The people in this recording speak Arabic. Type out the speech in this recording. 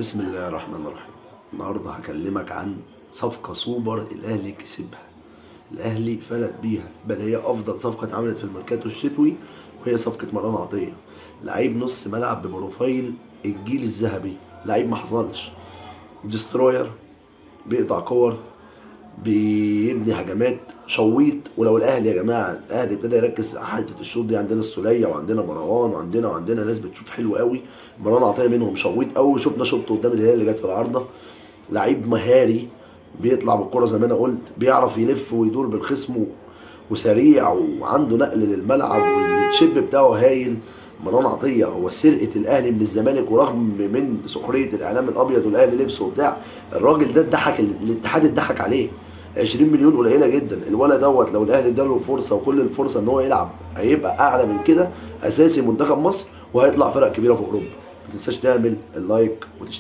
بسم الله الرحمن الرحيم. النهارده هكلمك عن صفقة سوبر الأهلي كسبها. الأهلي فلت بيها، بل هي أفضل صفقة اتعملت في الميركاتو الشتوي، وهي صفقة مروان عطية. لعيب نص ملعب ببروفايل الجيل الذهبي، لعيب ما حصلش. ديستروير، بيقطع كور، بيبني هجمات، شويط. ولو الاهلي يا جماعه، الاهلي ابتدى يركز على حته الشوط دي، عندنا السوليه وعندنا مروان وعندنا ناس بتشوط حلو قوي. مروان عطيه منهم شويط قوي، شفنا شوط قدام الهلال اللي جت في العارضه. لعيب مهاري، بيطلع بالكره زي ما انا قلت، بيعرف يلف ويدور بالخصم وسريع وعنده نقل للملعب، والتشيب بتاعه هايل. مروان عطيه هو سرقه الاهلي من الزمالك، ورغم من سخريه الاعلام الابيض والاهلي لبسه وبتاع، الراجل ده اتضحك، الاتحاد اتضحك عليه. 20 مليون قليله جدا. الولد دوت لو الاهلي اداله فرصه، وكل الفرصه ان هو يلعب، هيبقى اعلى من كده اساسي منتخب مصر، وهيطلع فرق كبيره في اوروبا. ما تنساش تعمل اللايك وتشترك.